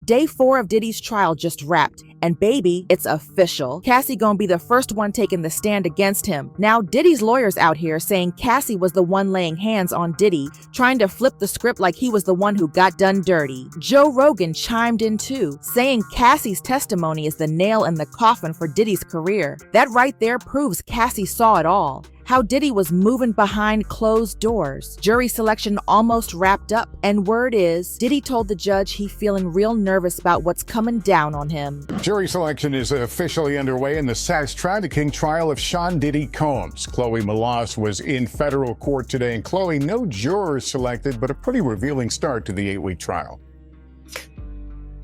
Day 4 of Diddy's trial just wrapped, and baby, it's official. Cassie gonna be the first one taking the stand against him. Now Diddy's lawyers out here saying Cassie was the one laying hands on Diddy, trying to flip the script like he was the one who got done dirty. Joe Rogan chimed in too, saying Cassie's testimony is the nail in the coffin for Diddy's career. That right there proves Cassie saw it all. How Diddy was moving behind closed doors. Jury selection almost wrapped up, and word is, Diddy told the judge he feeling real nervous about what's coming down on him. Jury selection is officially underway in the Sastrada-King trial of Sean Diddy Combs. Chloe Malas was in federal court today, and Chloe, no jurors selected, but a pretty revealing start to the 8-week trial.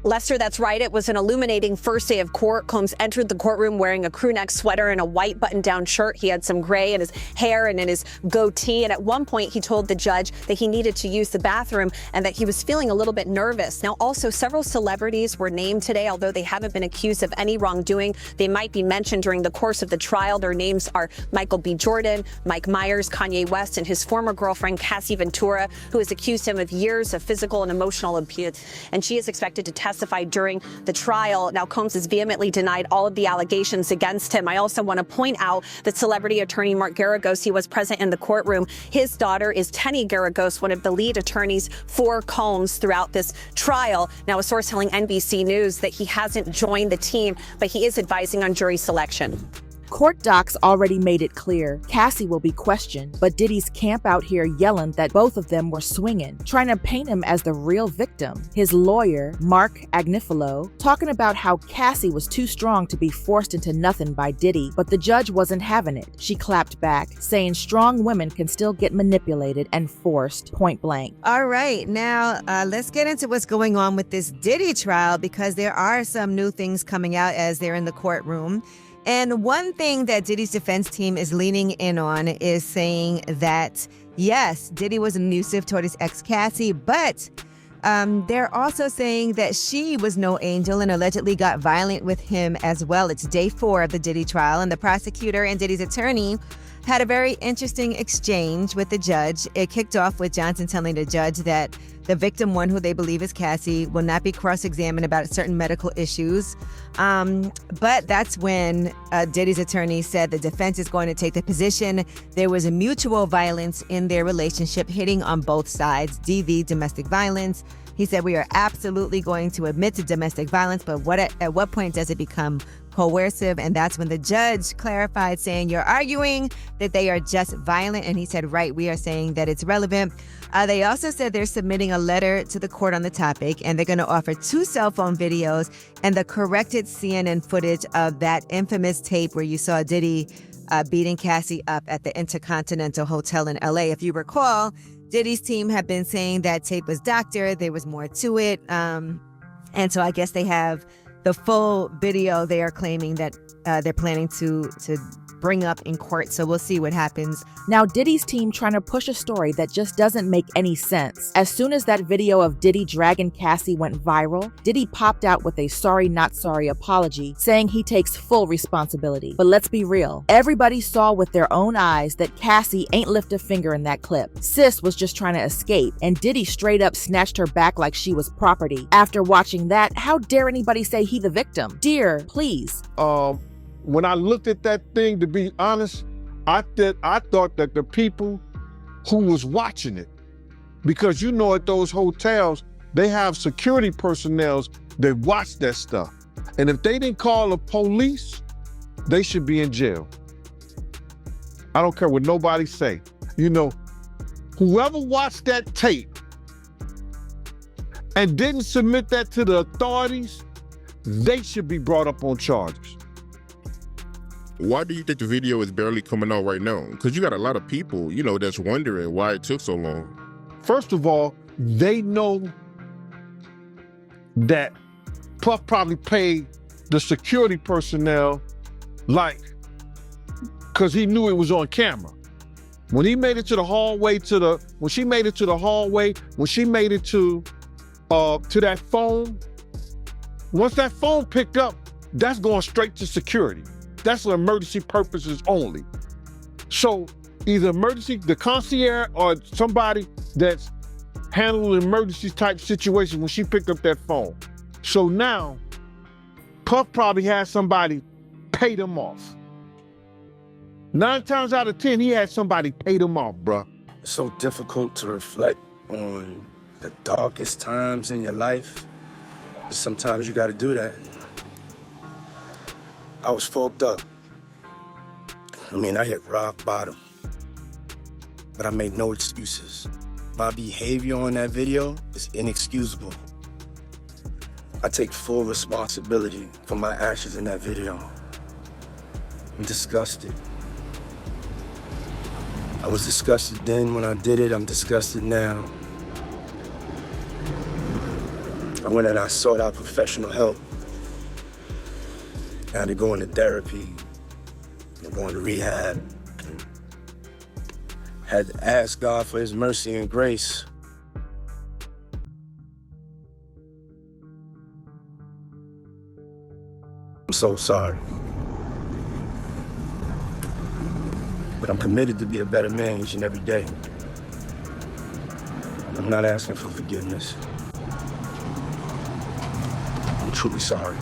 Lester, that's right. It was an illuminating first day of court. Combs entered the courtroom wearing a crew neck sweater and a white button-down shirt. He had some gray in his hair and in his goatee. And at one point, he told the judge that he needed to use the bathroom and that he was feeling a little bit nervous. Now, also, several celebrities were named today, although they haven't been accused of any wrongdoing. They might be mentioned during the course of the trial. Their names are Michael B. Jordan, Mike Myers, Kanye West, and his former girlfriend, Cassie Ventura, who has accused him of years of physical and emotional abuse. And she is expected to testify during the trial. Now, Combs has vehemently denied all of the allegations against him. I also want to point out that celebrity attorney Mark Garagos, he was present in the courtroom. His daughter is Tenny Garagos, one of the lead attorneys for Combs throughout this trial. Now, a source telling NBC News that he hasn't joined the team, but he is advising on jury selection. Court docs already made it clear Cassie will be questioned, but Diddy's camp out here yelling that both of them were swinging, trying to paint him as the real victim. His lawyer, Mark Agnifilo, talking about how Cassie was too strong to be forced into nothing by Diddy, but the judge wasn't having it. She clapped back, saying strong women can still get manipulated and forced, point blank. All right, now let's get into what's going on with this Diddy trial, because there are some new things coming out as they're in the courtroom. And one thing that Diddy's defense team is leaning in on is saying that, yes, Diddy was abusive toward his ex Cassie, but they're also saying that she was no angel and allegedly got violent with him as well. It's day 4 of the Diddy trial, and the prosecutor and Diddy's attorney had a very interesting exchange with the judge. It kicked off with Johnson telling the judge that the victim one, who they believe is Cassie, will not be cross-examined about certain medical issues. But that's when Diddy's attorney said the defense is going to take the position there was a mutual violence in their relationship, hitting on both sides, DV, domestic violence. He said, we are absolutely going to admit to domestic violence, but at what point does it become coercive? And that's when the judge clarified, saying, you're arguing that they are just violent. And he said, right, we are saying that it's relevant. They also said they're submitting a letter to the court on the topic, and they're going to offer 2 cell phone videos and the corrected CNN footage of that infamous tape where you saw Diddy beating Cassie up at the Intercontinental Hotel in LA. If you recall, Diddy's team had been saying that tape was doctored. There was more to it. And so I guess they have the full video they are claiming that they're planning to bring up in court. So we'll see what happens. Now, Diddy's team trying to push a story that just doesn't make any sense. As soon as that video of Diddy dragging Cassie went viral, Diddy popped out with a sorry not sorry apology, saying he takes full responsibility. But let's be real. Everybody saw with their own eyes that Cassie ain't lift a finger in that clip. Sis was just trying to escape, and Diddy straight up snatched her back like she was property. After watching that, how dare anybody say he the victim? Dear, please. When I looked at that thing, to be honest, I thought that the people who was watching it, because you know at those hotels, they have security personnel that watch that stuff. And if they didn't call the police, they should be in jail. I don't care what nobody say. You know, whoever watched that tape and didn't submit that to the authorities, they should be brought up on charges. Why do you think the video is barely coming out right now? Because you got a lot of people, you know, that's wondering why it took so long. First of all, they know that Puff probably paid the security personnel because he knew it was on camera. When he made it to the hallway, when she made it to that phone, once that phone picked up, that's going straight to security. That's for emergency purposes only. So either the concierge or somebody that's handling emergency type situations when she picked up that phone. So now, Puff probably had somebody pay them off. 9 times out of 10, he had somebody pay them off, bruh. It's so difficult to reflect on the darkest times in your life. Sometimes you gotta do that. I was fucked up. I mean, I hit rock bottom. But I made no excuses. My behavior on that video is inexcusable. I take full responsibility for my actions in that video. I'm disgusted. I was disgusted then when I did it, I'm disgusted now. I went and I sought out professional help. I had to go into therapy, going to rehab. Had to ask God for his mercy and grace. I'm so sorry. But I'm committed to be a better man each and every day. I'm not asking for forgiveness. I'm truly sorry.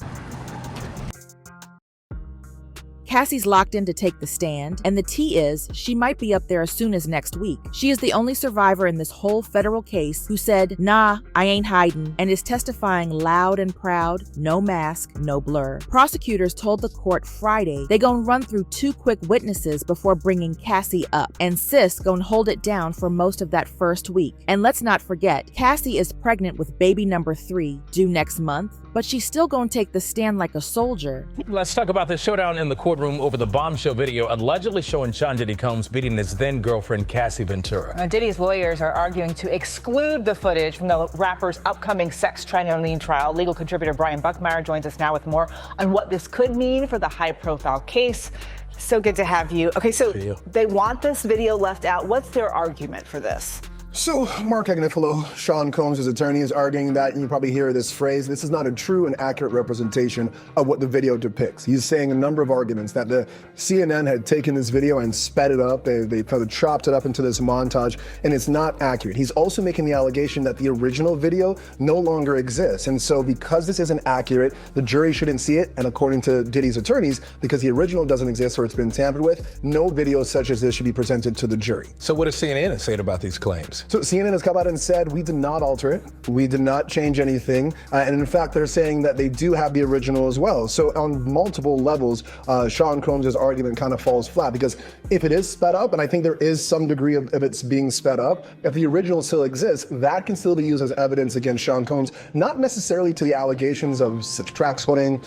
Cassie's locked in to take the stand, and the tea is she might be up there as soon as next week. She is the only survivor in this whole federal case who said, "Nah, I ain't hiding," and is testifying loud and proud, no mask, no blur. Prosecutors told the court Friday they gon' run through 2 quick witnesses before bringing Cassie up, and Sis gon' hold it down for most of that first week. And let's not forget, Cassie is pregnant with baby number 3, due next month, but she's still gonna take the stand like a soldier. Let's talk about the showdown in the courtroom over the bombshell video allegedly showing Sean Diddy Combs beating his then-girlfriend Cassie Ventura. Now, Diddy's lawyers are arguing to exclude the footage from the rapper's upcoming sex trafficking trial. Legal contributor Brian Buckmeyer joins us now with more on what this could mean for the high-profile case. So good to have you. Okay, so they want this video left out. What's their argument for this? So, Mark Agnifilo, Sean Combs' attorney, is arguing that, and you probably hear this phrase, this is not a true and accurate representation of what the video depicts. He's saying a number of arguments that the CNN had taken this video and sped it up, they kind of chopped it up into this montage, and it's not accurate. He's also making the allegation that the original video no longer exists, and so because this isn't accurate, the jury shouldn't see it, and according to Diddy's attorneys, because the original doesn't exist or it's been tampered with, no video such as this should be presented to the jury. So what does CNN say about these claims? So CNN has come out and said, we did not alter it. We did not change anything. And in fact, they're saying that they do have the original as well. So on multiple levels, Sean Combs' argument kind of falls flat because if it is sped up, and I think there is some degree of it's being sped up, if the original still exists, that can still be used as evidence against Sean Combs, not necessarily to the allegations of such track splitting,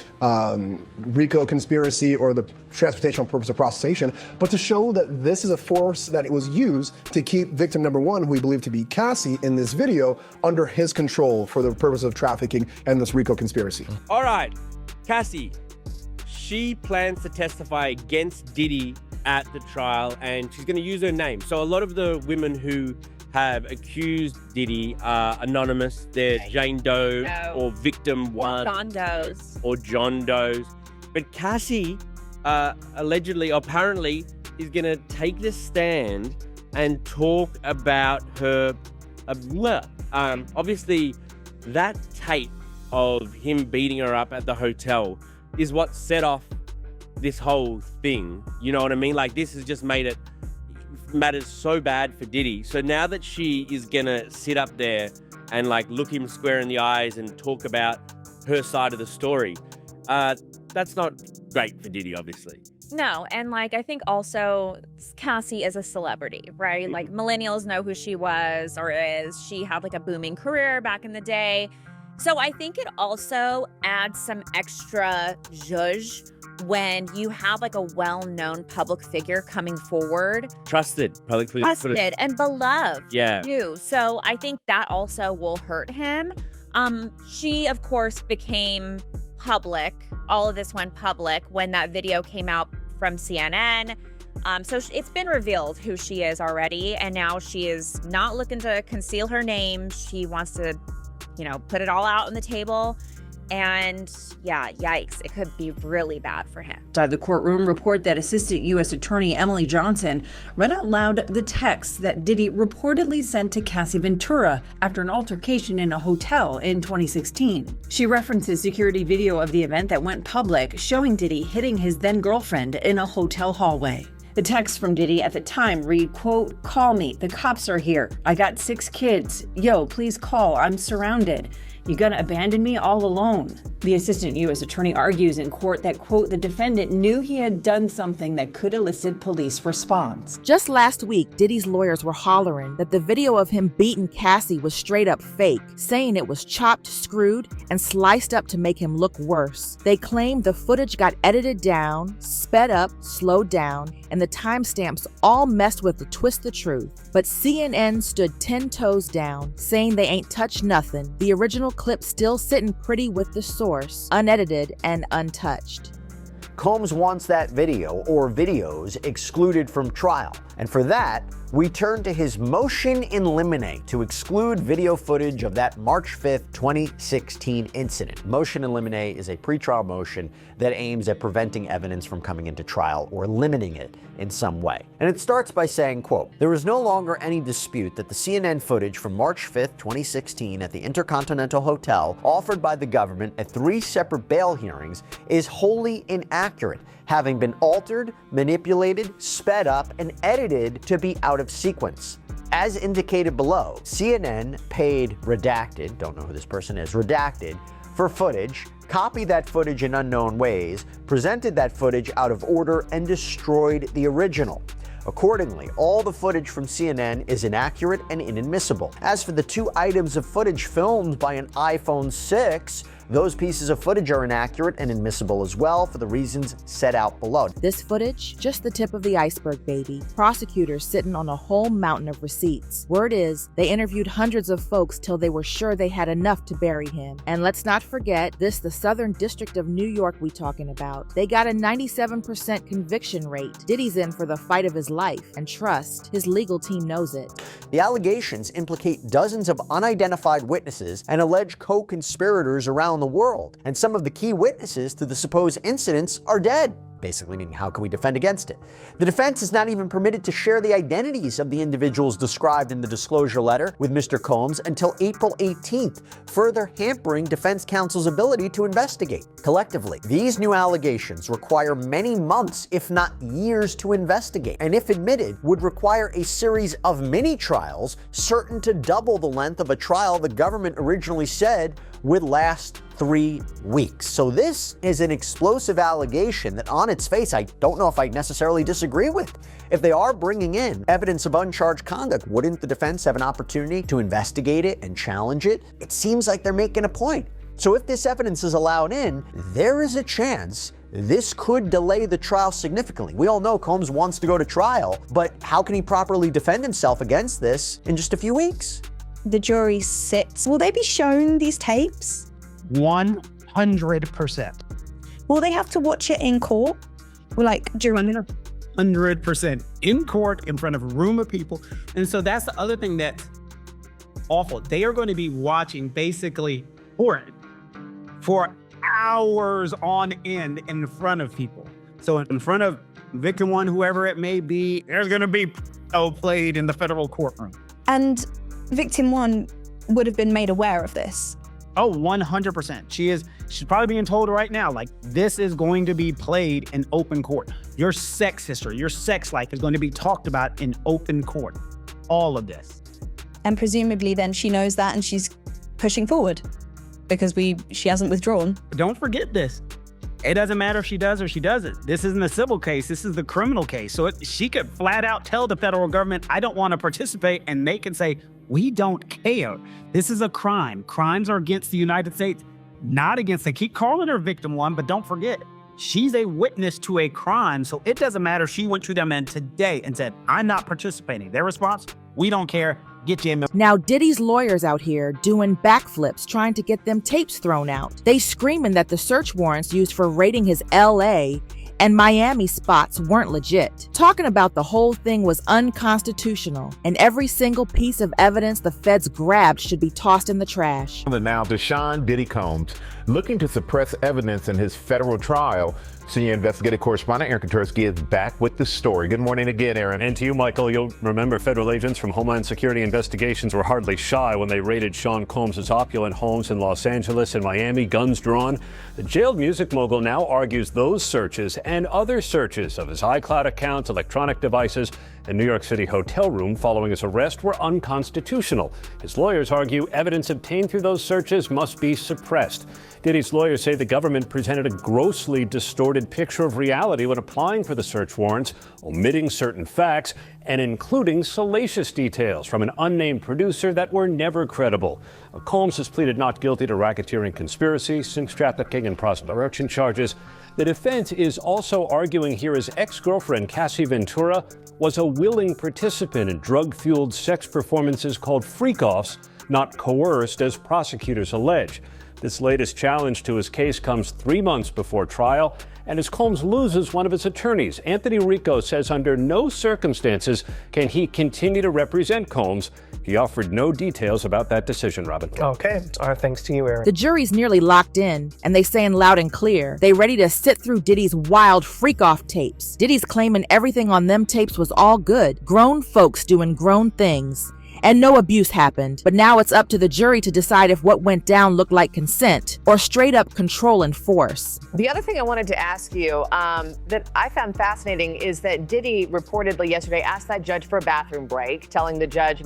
RICO conspiracy, or the transportation purpose of prostitution, but to show that this is a force that it was used to keep victim number 1, who we believe to be Cassie in this video, under his control for the purpose of trafficking and this RICO conspiracy. All right, Cassie, she plans to testify against Diddy at the trial, and she's going to use her name. So a lot of the women who have accused Diddy are anonymous. They're Jane Doe or Victim 1. John Doe's. Or John Doe's. But Cassie allegedly, apparently, is going to take the stand and talk about her, obviously that tape of him beating her up at the hotel is what set off this whole thing. You know what I mean? Like, this has just made it matters so bad for Diddy. So now that she is gonna sit up there and like look him square in the eyes and talk about her side of the story, that's not great for Diddy, obviously. No, and like I think also Cassie is a celebrity, right? Like millennials know who she was or is. She had like a booming career back in the day. So I think it also adds some extra zhuzh when you have like a well-known public figure coming forward. Trusted public figure. Trusted and beloved. Yeah. Too. So I think that also will hurt him. She, of course, became public. All of this went public when that video came out from CNN. So it's been revealed who she is already. And now she is not looking to conceal her name. She wants to, put it all out on the table. And yeah, yikes, it could be really bad for him. Inside the courtroom, report that Assistant U.S. Attorney Emily Johnson read out loud the text that Diddy reportedly sent to Cassie Ventura after an altercation in a hotel in 2016. She references security video of the event that went public, showing Diddy hitting his then-girlfriend in a hotel hallway. The text from Diddy at the time read, quote, "Call me, the cops are here. I got 6 kids. Yo, please call, I'm surrounded. You gonna abandon me all alone?" The assistant U.S. attorney argues in court that, quote, the defendant knew he had done something that could elicit police response. Just last week, Diddy's lawyers were hollering that the video of him beating Cassie was straight up fake, saying it was chopped, screwed, and sliced up to make him look worse. They claimed the footage got edited down, sped up, slowed down, and the timestamps all messed with to twist the truth. But CNN stood 10 toes down, saying they ain't touched nothing. The original clip still sitting pretty with the source, unedited and untouched. Combs wants that video or videos excluded from trial. And for that, we turn to his motion in limine to exclude video footage of that March 5th, 2016 incident. Motion in limine is a pretrial motion that aims at preventing evidence from coming into trial or limiting it in some way. And it starts by saying, quote, "There is no longer any dispute that the CNN footage from March 5th, 2016 at the Intercontinental Hotel offered by the government at 3 separate bail hearings is wholly inaccurate, having been altered, manipulated, sped up, and edited to be out of sequence. As indicated below, CNN paid Redacted, don't know who this person is, Redacted, for footage, copied that footage in unknown ways, presented that footage out of order, and destroyed the original. Accordingly, all the footage from CNN is inaccurate and inadmissible. As for the 2 items of footage filmed by an iPhone 6, those pieces of footage are inaccurate and admissible as well for the reasons set out below." This footage, just the tip of the iceberg, baby. Prosecutors sitting on a whole mountain of receipts. Word is, they interviewed hundreds of folks till they were sure they had enough to bury him. And let's not forget, this the Southern District of New York we talking about. They got a 97% conviction rate. Diddy's in for the fight of his life, and trust, his legal team knows it. The allegations implicate dozens of unidentified witnesses and alleged co-conspirators around the world, and some of the key witnesses to the supposed incidents are dead. Basically meaning, how can we defend against it? The defense is not even permitted to share the identities of the individuals described in the disclosure letter with Mr. Combs until April 18th, further hampering defense counsel's ability to investigate. Collectively, these new allegations require many months, if not years, to investigate, and if admitted, would require a series of mini-trials certain to double the length of a trial the government originally said would last 3 weeks. So this is an explosive allegation that on its face, I don't know if I necessarily disagree with. If they are bringing in evidence of uncharged conduct, wouldn't the defense have an opportunity to investigate it and challenge it? It seems like they're making a point. So if this evidence is allowed in, there is a chance this could delay the trial significantly. We all know Combs wants to go to trial, but how can he properly defend himself against this in just a few weeks? The jury sits. Will they be shown these tapes? 100%. Will they have to watch it in court? Like, during 100% in court in front of a room of people. And so that's the other thing that's awful. They are going to be watching basically for hours on end in front of people. So in front of victim 1, whoever it may be, there's going to be played in the federal courtroom. And victim 1 would have been made aware of this. Oh, 100%. She's probably being told right now, like, this is going to be played in open court. Your sex history, your sex life is going to be talked about in open court. All of this. And presumably then she knows that and she's pushing forward because she hasn't withdrawn. Don't forget this. It doesn't matter if she does or she doesn't. This isn't a civil case. This is the criminal case. So she could flat out tell the federal government, I don't want to participate, and they can say, we don't care. This is a crime. Crimes are against the United States, not against, they keep calling her victim 1, but don't forget, she's a witness to a crime. So it doesn't matter if she went to them and today and said, I'm not participating. Their response, we don't care. Get you in. Now Diddy's lawyers out here doing backflips trying to get them tapes thrown out. They screaming that the search warrants used for raiding his LA and Miami spots weren't legit. Talking about the whole thing was unconstitutional, and every single piece of evidence the feds grabbed should be tossed in the trash. Now, Deshaun Diddy Combs looking to suppress evidence in his federal trial. Senior investigative correspondent Aaron Katurski is back with the story. Good morning again, Aaron. And to you, Michael. You'll remember federal agents from Homeland Security investigations were hardly shy when they raided Sean Combs' opulent homes in Los Angeles and Miami, guns drawn. The jailed music mogul now argues those searches and other searches of his iCloud accounts, electronic devices, and New York City hotel room following his arrest were unconstitutional. His lawyers argue evidence obtained through those searches must be suppressed. Diddy's lawyers say the government presented a grossly distorted picture of reality when applying for the search warrants, omitting certain facts and including salacious details from an unnamed producer that were never credible. Combs has pleaded not guilty to racketeering, conspiracy, sex trafficking, and prostitution charges. The defense is also arguing here his ex-girlfriend, Cassie Ventura, was a willing participant in drug-fueled sex performances called freak-offs, not coerced as prosecutors allege. This latest challenge to his case comes 3 months before trial, and as Combs loses one of his attorneys, Anthony Rico says under no circumstances can he continue to represent Combs. He offered no details about that decision, Robin. Okay, our thanks to you, Aaron. The jury's nearly locked in, and they saying loud and clear, they ready to sit through Diddy's wild freak-off tapes. Diddy's claiming everything on them tapes was all good, grown folks doing grown things. And no abuse happened, but now it's up to the jury to decide if what went down looked like consent or straight up control and force. The other thing I wanted to ask you that I found fascinating is that Diddy reportedly yesterday asked that judge for a bathroom break, telling the judge,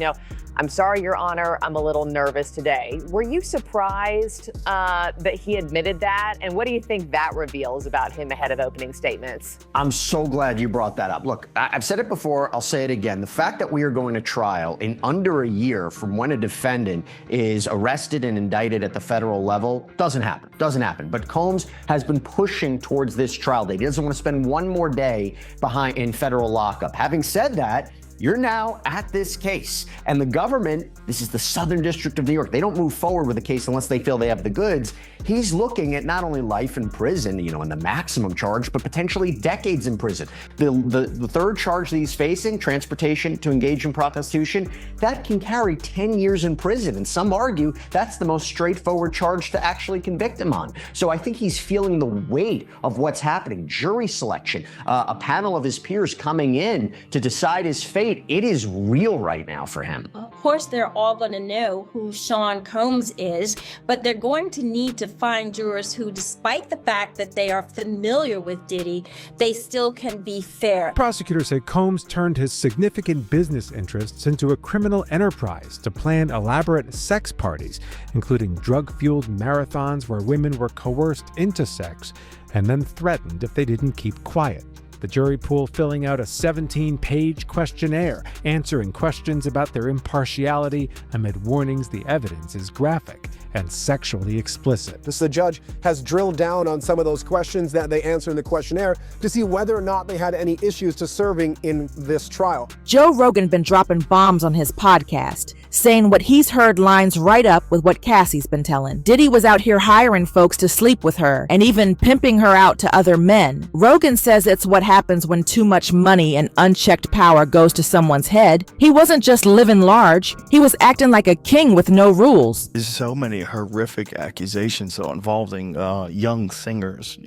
I'm sorry, Your Honor, I'm a little nervous today. Were you surprised that he admitted that? And what do you think that reveals about him ahead of opening statements? I'm so glad you brought that up. Look, I've said it before, I'll say it again. The fact that we are going to trial in under a year from when a defendant is arrested and indicted at the federal level doesn't happen. But Combs has been pushing towards this trial date. He doesn't want to spend one more day behind in federal lockup. Having said that, you're now at this case, and the government, this is the Southern District of New York, they don't move forward with a case unless they feel they have the goods. He's looking at not only life in prison, and the maximum charge, but potentially decades in prison. The third charge that he's facing, transportation to engage in prostitution, that can carry 10 years in prison, and some argue that's the most straightforward charge to actually convict him on. So I think he's feeling the weight of what's happening. Jury selection, a panel of his peers coming in to decide his fate. It is real right now for him. Of course, they're all going to know who Sean Combs is, but they're going to need to find jurors who, despite the fact that they are familiar with Diddy, they still can be fair. Prosecutors say Combs turned his significant business interests into a criminal enterprise to plan elaborate sex parties, including drug-fueled marathons where women were coerced into sex and then threatened if they didn't keep quiet. The jury pool filling out a 17-page questionnaire, answering questions about their impartiality amid warnings the evidence is graphic and sexually explicit. The judge has drilled down on some of those questions that they answer in the questionnaire to see whether or not they had any issues to serving in this trial. Joe Rogan been dropping bombs on his podcast, saying what he's heard lines right up with what Cassie's been telling. Diddy was out here hiring folks to sleep with her and even pimping her out to other men. Rogan says it's what happens when too much money and unchecked power goes to someone's head. He wasn't just living large, he was acting like a king with no rules. There's so many horrific accusations involving young singers,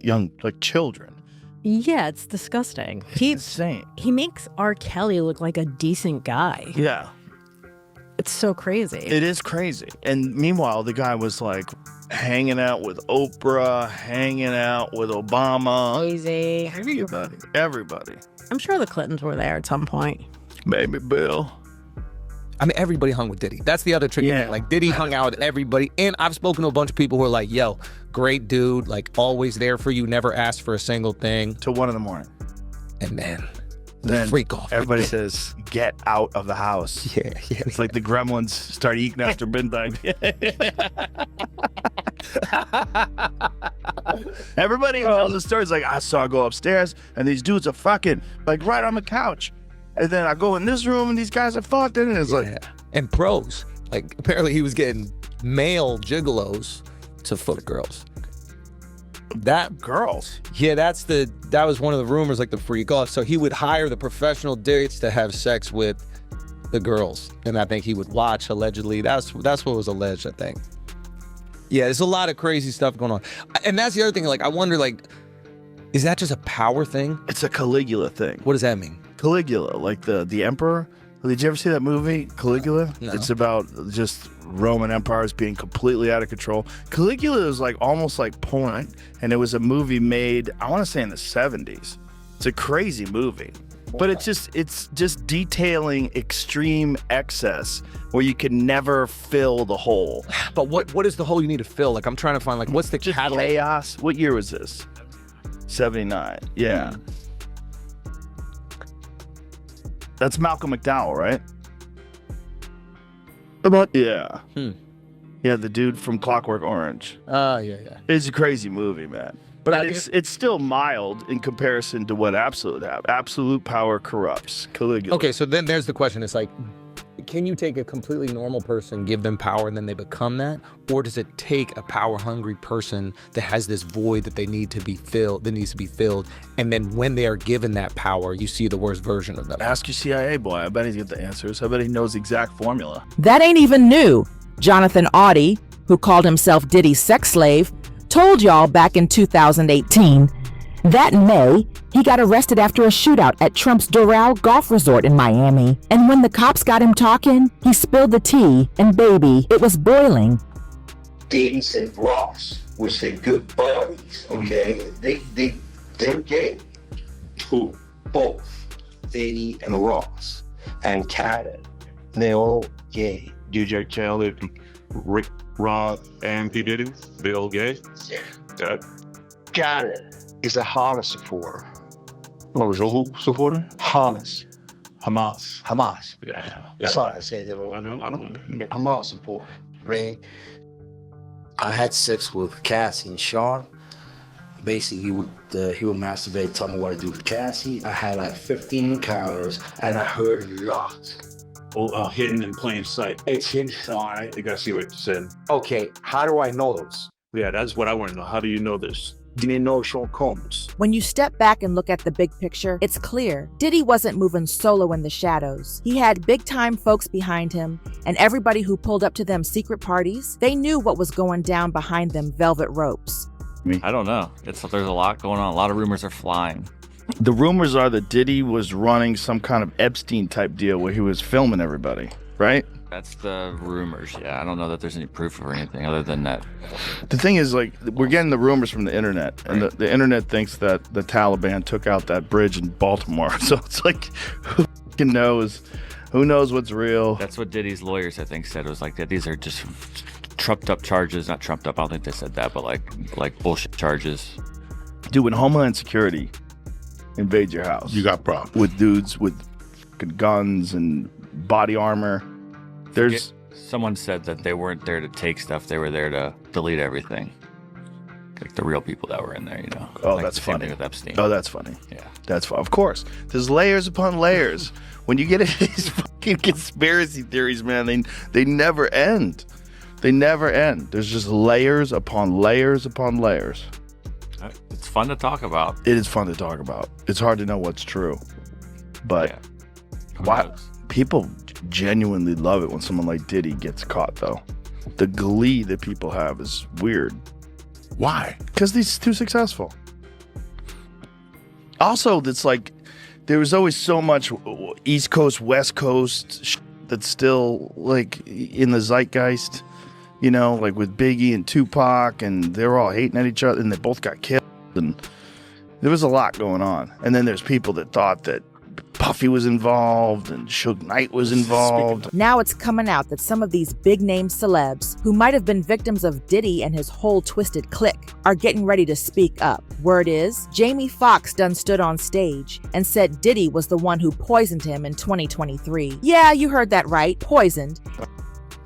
children. Yeah, it's disgusting. Insane. He makes R. Kelly look like a decent guy. Yeah. It's so crazy. It is crazy. And meanwhile, the guy was hanging out with Oprah, hanging out with Obama. Easy. Everybody. I'm sure the Clintons were there at some point. Maybe Bill. I mean, everybody hung with Diddy. That's the other tricky thing. Diddy hung out with everybody. And I've spoken to a bunch of people who are like, yo, great dude, always there for you, never asked for a single thing. Till 1 a.m. And then freak off. Everybody says, get out of the house. Yeah. It's like the gremlins start eating after midnight. Everybody tells the stories I saw go upstairs and these dudes are fucking right on the couch. And then I go in this room and these guys are fucking, and it's And pros. Apparently he was getting male gigolos to foot girls. That girls. Yeah, that was one of the rumors, like the freak off. So he would hire the professional dates to have sex with the girls, and I think he would watch. Allegedly, that's what was alleged. I think. Yeah, there's a lot of crazy stuff going on, and that's the other thing. Like, I wonder, like, is that just a power thing? It's a Caligula thing. What does that mean? Caligula, like the emperor. Did you ever see that movie, Caligula? No. It's about just Roman empires being completely out of control. Caligula is like almost like porn, and it was a movie made, I want to say in the 70s. It's a crazy movie. But it's just detailing extreme excess where you can never fill the hole. But what is the hole you need to fill? Like, I'm trying to find, like, what's the catalyst? Chaos. What year was this? 79. Yeah. That's Malcolm McDowell, right? Yeah. Yeah, the dude from Clockwork Orange. Yeah. It's a crazy movie, man. But it's still mild in comparison to what absolute power corrupts. Caligula. Okay, so then there's the question. It's like, can you take a completely normal person, give them power, and then they become that? Or does it take a power-hungry person that has this void that needs to be filled, and then when they are given that power, you see the worst version of them? Ask your CIA boy. I bet he's got the answers. I bet he knows the exact formula. That ain't even new. Jonathan Audie, who called himself Diddy's sex slave, told y'all back in 2018 that May he got arrested after a shootout at Trump's Doral Golf Resort in Miami. And when the cops got him talking, he spilled the tea, and baby, it was boiling. Diddy and Ross was their good buddies, okay? They're gay. Who? Both. Diddy and Ross. And Cannon. They're all gay. You just tell if Rick, Rod, and P. Diddy, they all gay? Yeah. That Cannon is a Hamas supporter. what was who supporter? Hamas. Hamas. Yeah. Yeah. Sorry, I said that wrong. I don't know. Hamas supporter. Right? I had sex with Cassie and Sean. Basically, he would masturbate, tell me what to do with Cassie. I had like 15 encounters, and I heard a lot. Hidden in plain sight. It's hidden. All right, you gotta see what you said. Okay, how do I know those? Yeah, that's what I want to know. How do you know this? Didn't know Sean Combs. When you step back and look at the big picture, it's clear Diddy wasn't moving solo in the shadows. He had big-time folks behind him, and everybody who pulled up to them secret parties, they knew what was going down behind them velvet ropes. I don't know. There's a lot going on. A lot of rumors are flying. The rumors are that Diddy was running some kind of Epstein-type deal where he was filming everybody, right? That's the rumors, yeah. I don't know that there's any proof or anything other than that. The thing is, like, we're getting the rumors from the internet, and the internet thinks that the Taliban took out that bridge in Baltimore. So it's like, who fucking knows? Who knows what's real? That's what Diddy's lawyers, I think, said. It was like that these are just trumped up charges. Not trumped up, I don't think they said that, but like bullshit charges. Dude, when Homeland Security invades your house, You got problems. with dudes with guns and body armor. There's Someone said that they weren't there to take stuff. They were there to delete everything. Like the real people that were in there, you know. Oh, Like that's the same funny. thing with Epstein. Oh, that's funny. Yeah. That's fun. Of course. There's layers upon layers. When you get into these fucking conspiracy theories, man, they never end. They never end. There's just layers upon layers upon layers. It's fun to talk about. It is fun to talk about. It's hard to know what's true. But why people genuinely love it when someone like Diddy gets caught, though. The glee that people have is weird. Why? Because he's too successful. Also, that's like, there was always so much East Coast, West Coast that's still like in the zeitgeist, you know, like with Biggie and Tupac, and they're all hating at each other, and they both got killed, and there was a lot going on. And then there's people that thought that Puffy was involved and Suge Knight was involved. Now it's coming out that some of these big-name celebs who might have been victims of Diddy and his whole twisted clique are getting ready to speak up. Word is, Jamie Foxx done stood on stage and said Diddy was the one who poisoned him in 2023. Yeah, you heard that right, poisoned.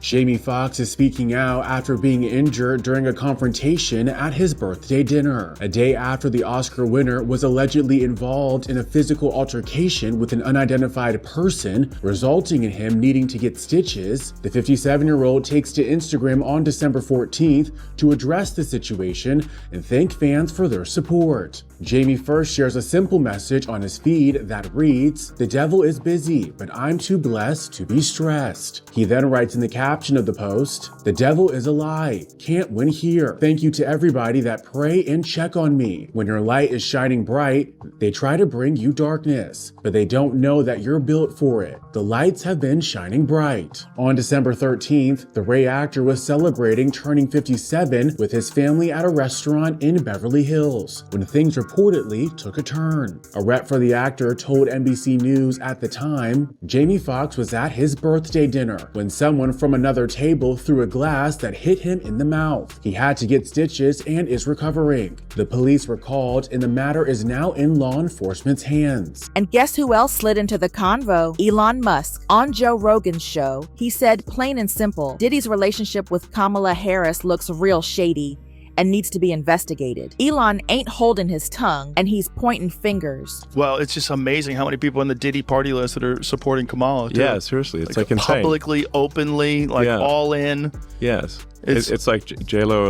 Jamie Foxx is speaking out after being injured during a confrontation at his birthday dinner, a day after the Oscar winner was allegedly involved in a physical altercation with an unidentified person, resulting in him needing to get stitches. The 57-year-old takes to Instagram on December 14th to address the situation and thank fans for their support. Jamie first shares a simple message on his feed that reads, "The devil is busy, but I'm too blessed to be stressed." He then writes in the caption of the post, "The devil is a lie. Can't win here. Thank you to everybody that pray and check on me. When your light is shining bright, they try to bring you darkness, but they don't know that you're built for it. The lights have been shining bright." On December 13th, the Ray actor was celebrating turning 57 with his family at a restaurant in Beverly Hills when things reportedly took a turn. A rep for the actor told NBC News at the time, Jamie Foxx was at his birthday dinner when someone from another table threw a glass that hit him in the mouth. He had to get stitches and is recovering. The police were called and the matter is now in law enforcement's hands. And guess who else slid into the convo? Elon Musk. On Joe Rogan's show, he said plain and simple, Diddy's relationship with Kamala Harris looks real shady and needs to be investigated. Elon ain't holding his tongue and he's pointing fingers. Well, it's just amazing how many people in the Diddy party list that are supporting Kamala, too. Yeah, seriously. It's like insane. Publicly, openly, like all in. Yes. It's like J-Lo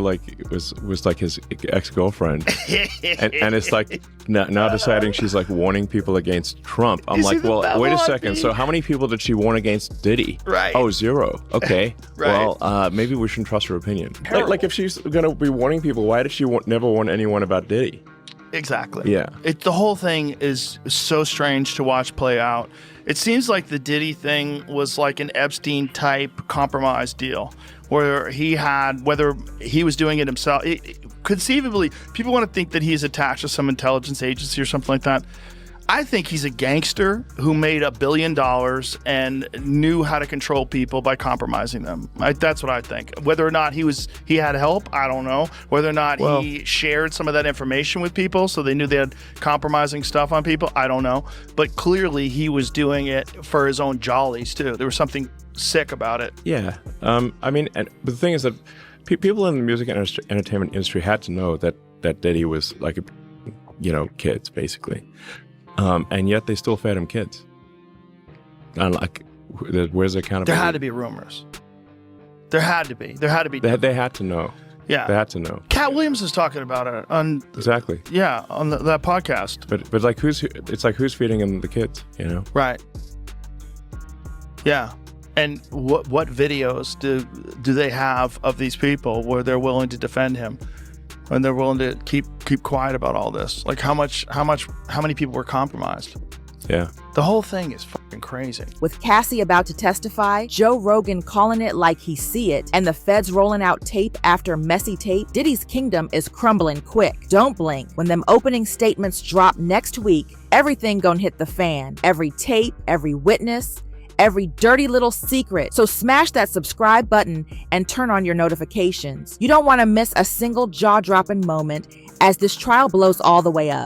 was like his ex-girlfriend. and it's like now deciding she's like warning people against Trump. I'm like, well, wait a second. So how many people did she warn against Diddy? Right. Oh, 0. Okay. Right. Well, maybe we shouldn't trust her opinion. Like if she's going to be warning people, why did she never warn anyone about Diddy? Exactly. Yeah. The whole thing is so strange to watch play out. It seems like the Diddy thing was like an Epstein-type compromise deal, where he had, whether he was doing it himself, conceivably, people want to think that he's attached to some intelligence agency or something like that. I think he's a gangster who made $1 billion and knew how to control people by compromising them. That's what I think. Whether or not he had help, I don't know. Whether or not he shared some of that information with people so they knew they had compromising stuff on people, I don't know. But clearly he was doing it for his own jollies too. There was something sick about it. Yeah. I mean, but the thing is that people in the music and entertainment industry had to know that Diddy was like, kids, basically. And yet they still fed him kids. And like, where's the accountability? There had to be rumors. There had to be. They had to know. Yeah. They had to know. Cat Williams is talking about it on exactly. Yeah, on that podcast. But like who's feeding him the kids? Right. Yeah. And what videos do they have of these people where they're willing to defend him? And they're willing to keep quiet about all this. Like how many people were compromised? Yeah. The whole thing is fucking crazy. With Cassie about to testify, Joe Rogan calling it like he see it, and the feds rolling out tape after messy tape, Diddy's kingdom is crumbling quick. Don't blink. When them opening statements drop next week, everything gonna hit the fan. Every tape, every witness, every dirty little secret. So smash that subscribe button and turn on your notifications. You don't want to miss a single jaw-dropping moment as this trial blows all the way up.